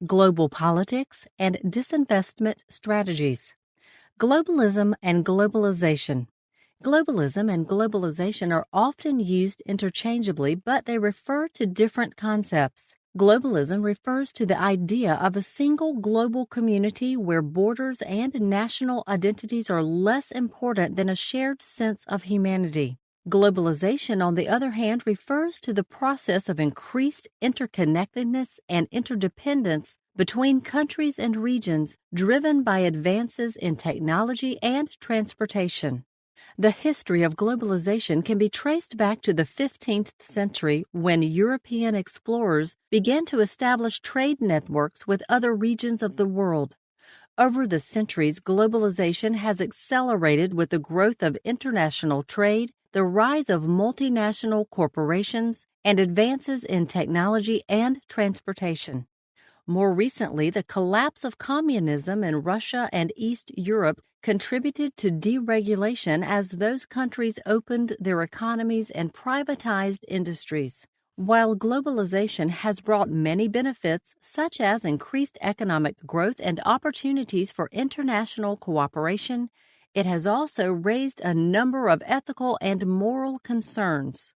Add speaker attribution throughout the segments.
Speaker 1: global politics, and disinvestment strategies. Globalism and globalization. Globalism and globalization are often used interchangeably, but they refer to different concepts. Globalism refers to the idea of a single global community where borders and national identities are less important than a shared sense of humanity. Globalization, on the other hand, refers to the process of increased interconnectedness and interdependence between countries and regions driven by advances in technology and transportation. The history of globalization can be traced back to the 15th century when European explorers began to establish trade networks with other regions of the world. Over the centuries, globalization has accelerated with the growth of international trade, the rise of multinational corporations, and advances in technology and transportation. More recently, the collapse of communism in Russia and East Europe contributed to deregulation as those countries opened their economies and privatized industries. While globalization has brought many benefits, such as increased economic growth and opportunities for international cooperation, it has also raised a number of ethical and moral concerns.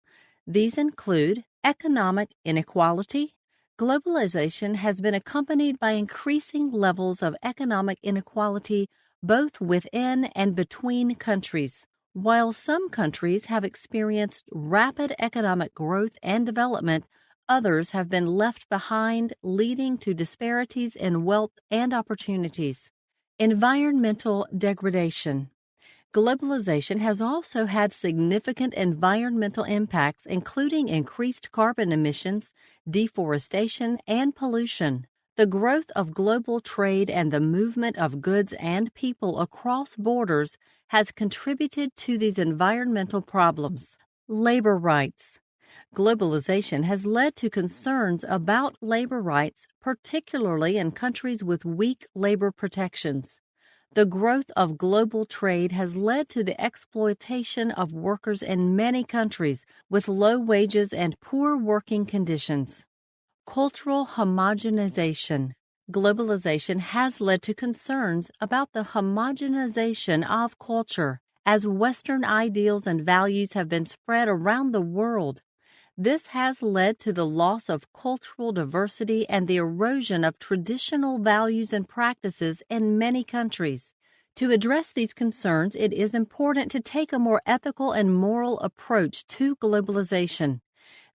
Speaker 1: These include economic inequality. Globalization has been accompanied by increasing levels of economic inequality both within and between countries. While some countries have experienced rapid economic growth and development, others have been left behind, leading to disparities in wealth and opportunities. Environmental degradation. Globalization has also had significant environmental impacts, including increased carbon emissions, deforestation, and pollution. The growth of global trade and the movement of goods and people across borders has contributed to these environmental problems. Labor rights. Globalization has led to concerns about labor rights, particularly in countries with weak labor protections. The growth of global trade has led to the exploitation of workers in many countries with low wages and poor working conditions. Cultural homogenization. Globalization has led to concerns about the homogenization of culture as Western ideals and values have been spread around the world. This has led to the loss of cultural diversity and the erosion of traditional values and practices in many countries. To address these concerns, it is important to take a more ethical and moral approach to globalization.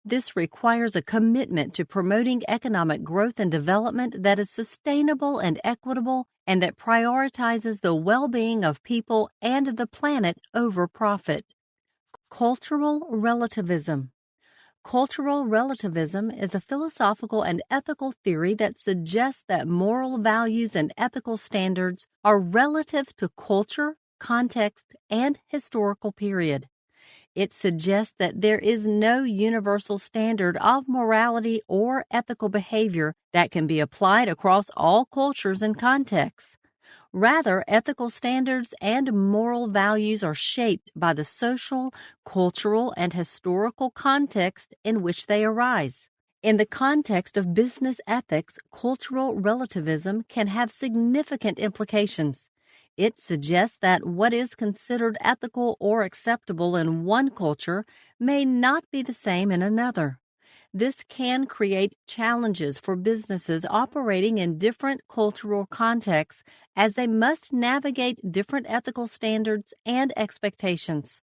Speaker 1: This requires a commitment to promoting economic growth and development that is sustainable and equitable and that prioritizes the well-being of people and the planet over profit. Cultural relativism. Cultural relativism is a philosophical and ethical theory that suggests that moral values and ethical standards are relative to culture, context, and historical period. It suggests that there is no universal standard of morality or ethical behavior that can be applied across all cultures and contexts. Rather, ethical standards and moral values are shaped by the social, cultural, and historical context in which they arise. In the context of business ethics, cultural relativism can have significant implications. It suggests that what is considered ethical or acceptable in one culture may not be the same in another. This can create challenges for businesses operating in different cultural contexts as they must navigate different ethical standards and expectations.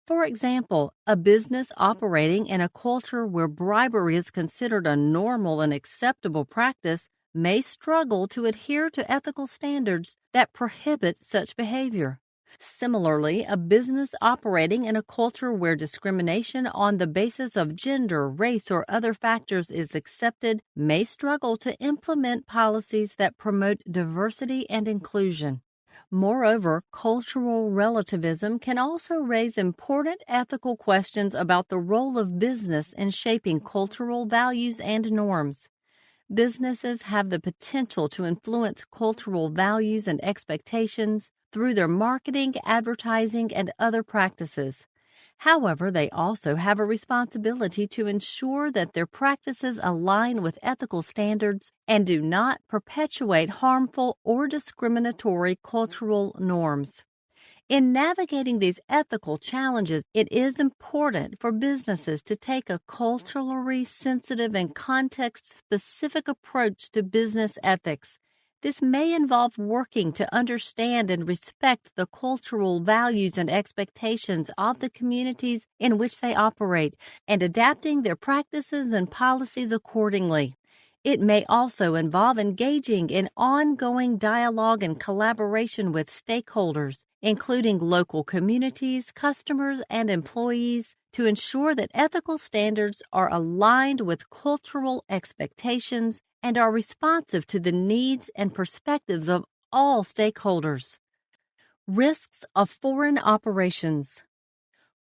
Speaker 1: For example, a business operating in a culture where bribery is considered a normal and acceptable practice may struggle to adhere to ethical standards that prohibit such behavior. Similarly, a business operating in a culture where discrimination on the basis of gender, race, or other factors is accepted may struggle to implement policies that promote diversity and inclusion. Moreover, cultural relativism can also raise important ethical questions about the role of business in shaping cultural values and norms. Businesses have the potential to influence cultural values and expectations through their marketing, advertising, and other practices. However, they also have a responsibility to ensure that their practices align with ethical standards and do not perpetuate harmful or discriminatory cultural norms. In navigating these ethical challenges, it is important for businesses to take a culturally sensitive and context specific approach to business ethics. This may involve working to understand and respect the cultural values and expectations of the communities in which they operate and adapting their practices and policies accordingly. It may also involve engaging in ongoing dialogue and collaboration with stakeholders, including local communities, customers, and employees, to ensure that ethical standards are aligned with cultural expectations and are responsive to the needs and perspectives of all stakeholders. Risks of foreign operations.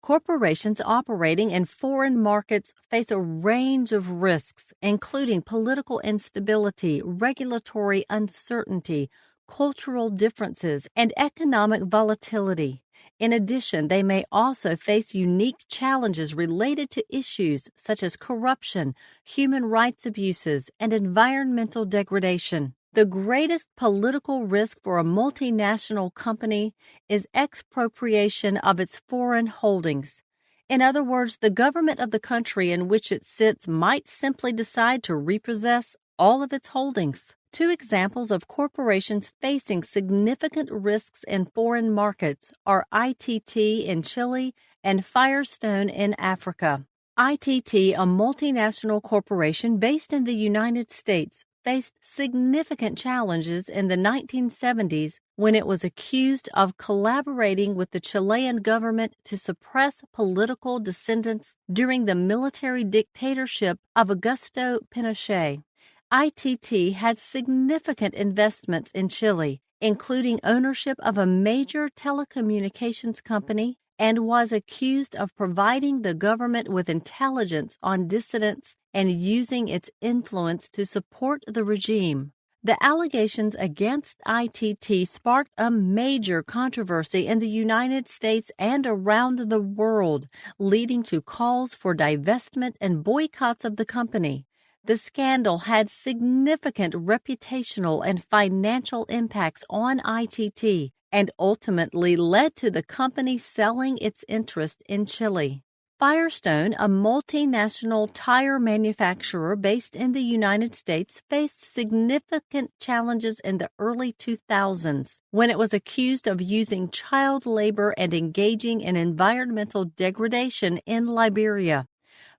Speaker 1: Corporations operating in foreign markets face a range of risks, including political instability, regulatory uncertainty, cultural differences, and economic volatility. In addition, they may also face unique challenges related to issues such as corruption, human rights abuses, and environmental degradation. The greatest political risk for a multinational company is expropriation of its foreign holdings. In other words, the government of the country in which it sits might simply decide to repossess all of its holdings. Two examples of corporations facing significant risks in foreign markets are ITT in Chile and Firestone in Africa. ITT, a multinational corporation based in the United States, faced significant challenges in the 1970s when it was accused of collaborating with the Chilean government to suppress political dissidents during the military dictatorship of Augusto Pinochet. ITT had significant investments in Chile, including ownership of a major telecommunications company, and was accused of providing the government with intelligence on dissidents and using its influence to support the regime. The allegations against ITT sparked a major controversy in the United States and around the world, leading to calls for divestment and boycotts of the company. The scandal had significant reputational and financial impacts on ITT and ultimately led to the company selling its interest in Chile. Firestone, a multinational tire manufacturer based in the United States, faced significant challenges in the early 2000s when it was accused of using child labor and engaging in environmental degradation in Liberia.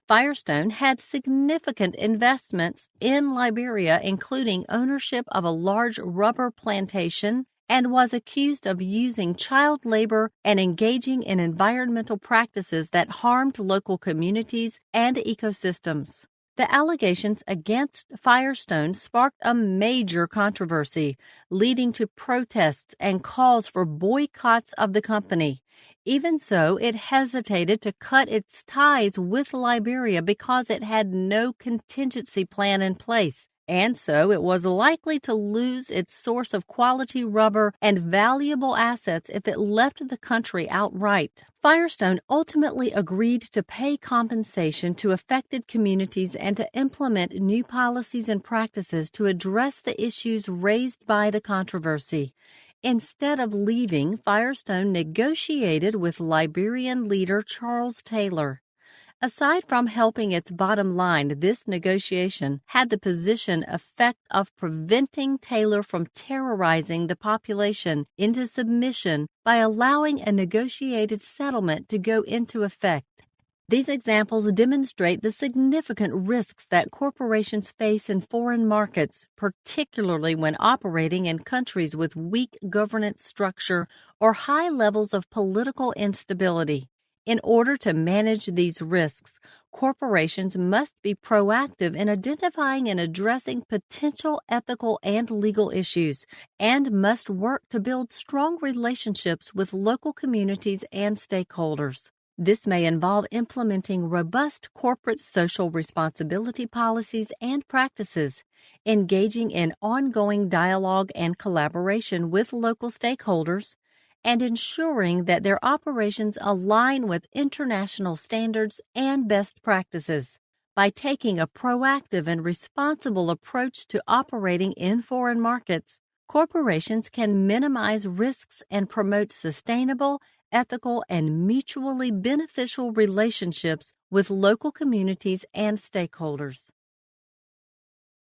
Speaker 1: Firestone had significant investments in Liberia, including ownership of a large rubber plantation, and was accused of using child labor and engaging in environmental practices that harmed local communities and ecosystems. The allegations against Firestone sparked a major controversy, leading to protests and calls for boycotts of the company. Even so, it hesitated to cut its ties with Liberia because it had no contingency plan in place, and so it was likely to lose its source of quality rubber and valuable assets if it left the country outright. Firestone ultimately agreed to pay compensation to affected communities and to implement new policies and practices to address the issues raised by the controversy. Instead of leaving, Firestone negotiated with Liberian leader Charles Taylor. Aside from helping its bottom line, this negotiation had the position effect of preventing Taylor from terrorizing the population into submission by allowing a negotiated settlement to go into effect. These examples demonstrate the significant risks that corporations face in foreign markets, particularly when operating in countries with weak governance structure or high levels of political instability. In order to manage these risks, corporations must be proactive in identifying and addressing potential ethical and legal issues, and must work to build strong relationships with local communities and stakeholders. This may involve implementing robust corporate social responsibility policies and practices, engaging in ongoing dialogue and collaboration with local stakeholders, and ensuring that their operations align with international standards and best practices. By taking a proactive and responsible approach to operating in foreign markets, corporations can minimize risks and promote sustainable, ethical, and mutually beneficial relationships with local communities and stakeholders.